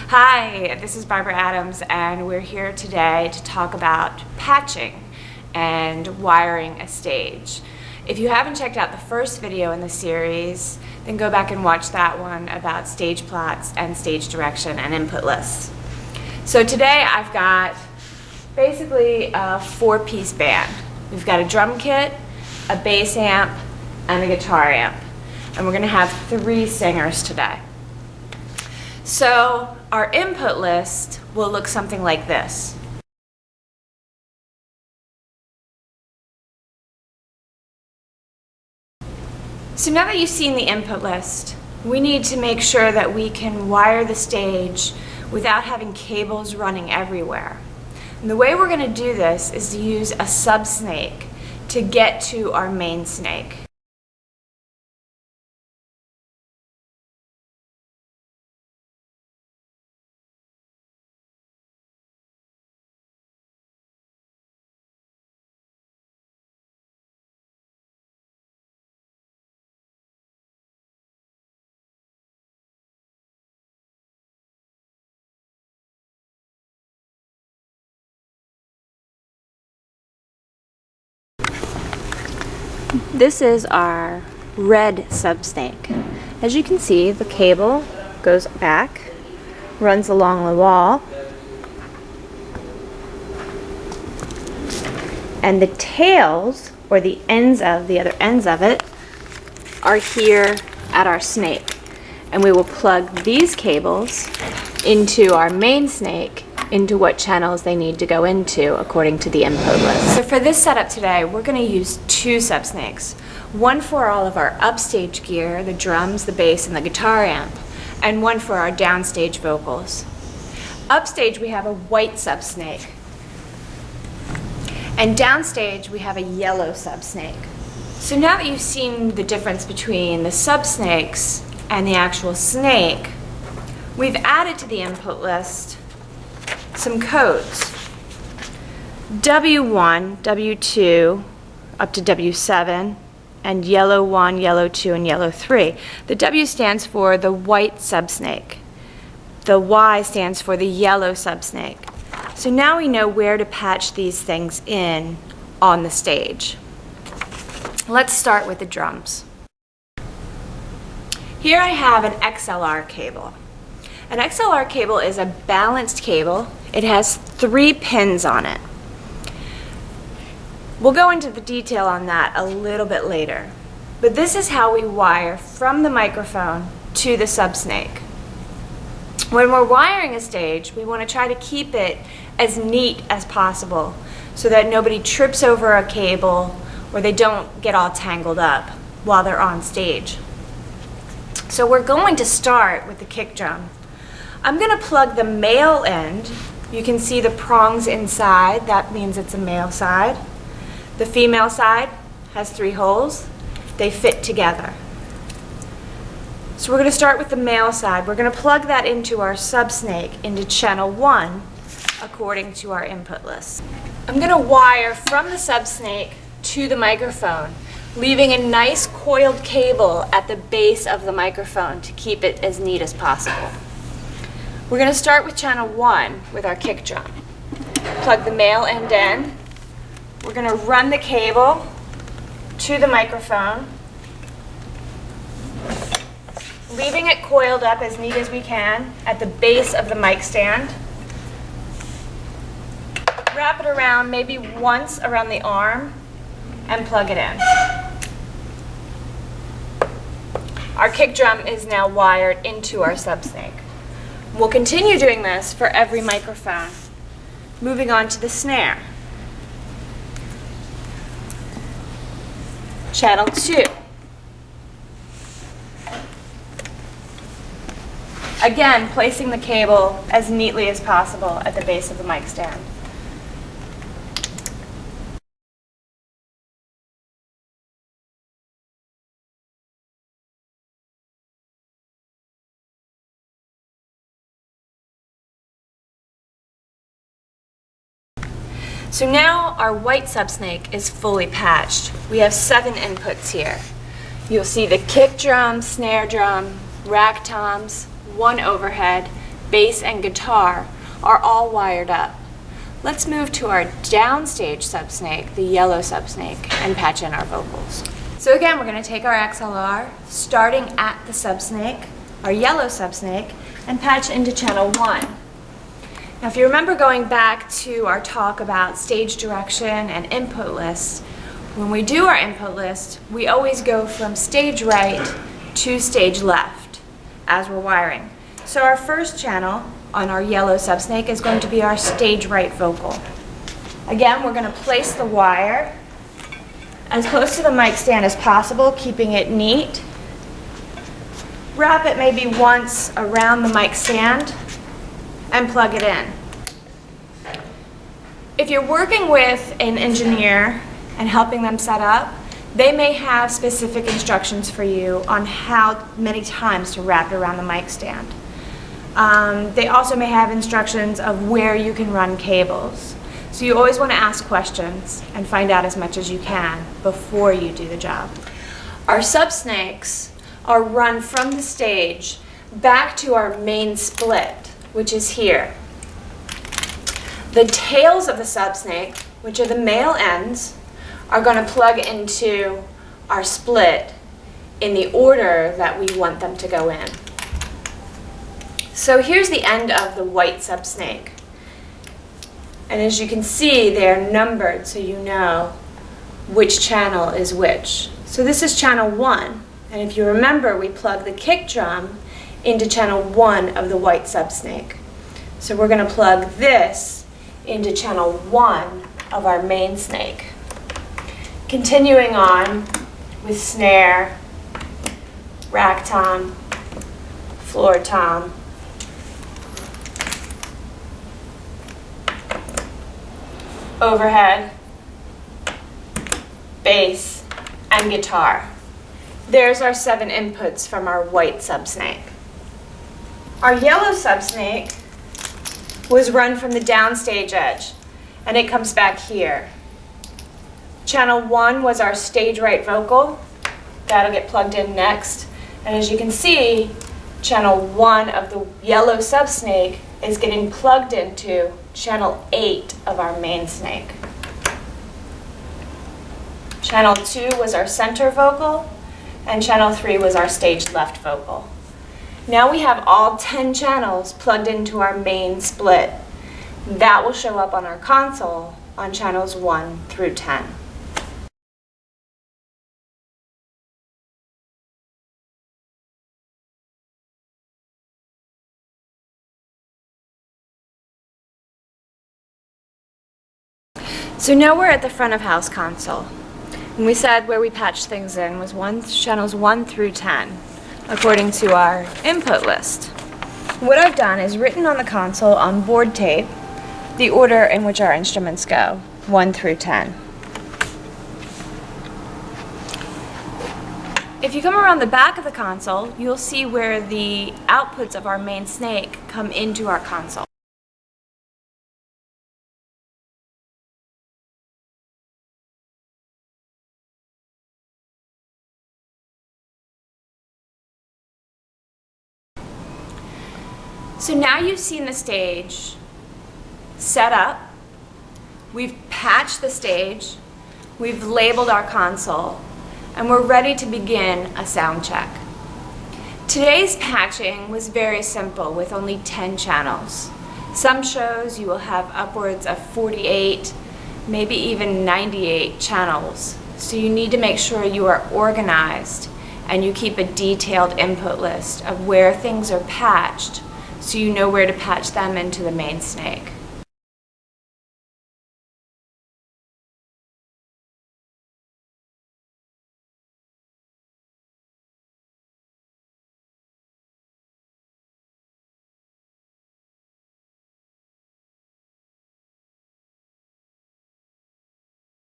Hi, this is Barbara Adams, and we're here today to talk about patching and wiring a stage. If you haven't checked out the first video in the series, then go back and watch that one about stage plots and stage direction and input lists. So today I've got basically a four-piece band. We've got a drum kit, a bass amp, and a guitar amp. And we're going to have three singers today. So our input list will look something like this. So now that you've seen the input list, we need to make sure that we can wire the stage without having cables running everywhere. And the way we're going to do this is to use a sub-snake to get to our main snake. This is our red sub-snake. As you can see, the cable goes back, runs along the wall, and the tails, or the other ends of it, are here at our snake. And we will plug these cables into our main snake into what channels they need to go into according to the input list. So for this setup today, we're going to use two sub-snakes. One for all of our upstage gear, the drums, the bass, and the guitar amp, and one for our downstage vocals. Upstage we have a white sub-snake, and downstage we have a yellow sub-snake. So now that you've seen the difference between the sub-snakes and the actual snake, we've added to the input list some codes. W1, W2, up to W7, and yellow 1, yellow 2, and yellow 3. The W stands for the white subsnake. The Y stands for the yellow subsnake. So now we know where to patch these things in on the stage. Let's start with the drums. Here I have an XLR cable. An XLR cable is a balanced cable. It has 3 pins on it. We'll go into the detail on that a little bit later. But this is how we wire from the microphone to the subsnake. When we're wiring a stage, we want to try to keep it as neat as possible so that nobody trips over a cable or they don't get all tangled up while they're on stage. So we're going to start with the kick drum. I'm going to plug the male end. You can see the prongs inside. That means it's a male side. The female side has 3 holes. They fit together. So we're going to start with the male side. We're going to plug that into our sub-snake into channel 1 according to our input list. I'm going to wire from the sub-snake to the microphone, leaving a nice coiled cable at the base of the microphone to keep it as neat as possible. We're going to start with channel 1 with our kick drum. Plug the male end in. We're going to run the cable to the microphone, leaving it coiled up as neat as we can at the base of the mic stand. Wrap it around maybe once around the arm and plug it in. Our kick drum is now wired into our sub-snake. We'll continue doing this for every microphone. Moving on to the snare. Channel 2. Again, placing the cable as neatly as possible at the base of the mic stand. So now our white subsnake is fully patched. We have 7 inputs here. You'll see the kick drum, snare drum, rack toms, 1 overhead, bass, and guitar are all wired up. Let's move to our downstage subsnake, the yellow subsnake, and patch in our vocals. So again, we're going to take our XLR, starting at the subsnake, our yellow subsnake, and patch into channel 1. Now if you remember going back to our talk about stage direction and input list, when we do our input list, we always go from stage right to stage left as we're wiring. So our first channel on our yellow subsnake is going to be our stage right vocal. Again, we're going to place the wire as close to the mic stand as possible, keeping it neat. Wrap it maybe once around the mic stand and plug it in. If you're working with an engineer and helping them set up, they may have specific instructions for you on how many times to wrap it around the mic stand. They also may have instructions of where you can run cables. So you always want to ask questions and find out as much as you can before you do the job. Our subsnakes are run from the stage back to our main split, which is here. The tails of the subsnake, which are the male ends, are going to plug into our split in the order that we want them to go in. So here's the end of the white subsnake. And as you can see, they're numbered so you know which channel is which. So this is channel 1. And if you remember, we plug the kick drum into channel 1 of the white subsnake. So we're going to plug this into channel 1 of our main snake. Continuing on with snare, rack tom, floor tom, overhead, bass, and guitar. There's our 7 inputs from our white subsnake. Our yellow subsnake was run from the downstage edge, and it comes back here. Channel 1 was our stage right vocal. That'll get plugged in next. And as you can see, channel 1 of the yellow subsnake is getting plugged into channel 8 of our main snake. Channel 2 was our center vocal, and channel 3 was our stage left vocal. Now we have all 10 channels plugged into our main split. That will show up on our console on channels 1 through 10. So now we're at the front of house console. And we said where we patched things in was channels 1 through 10, according to our input list. What I've done is written on the console on board tape the order in which our instruments go, 1 through 10. If you come around the back of the console, you'll see where the outputs of our main snake come into our console. So now you've seen the stage set up, we've patched the stage, we've labeled our console, and we're ready to begin a sound check. Today's patching was very simple with only 10 channels. Some shows you will have upwards of 48, maybe even 98 channels. So you need to make sure you are organized and you keep a detailed input list of where things are patched so you know where to patch them into the main snake.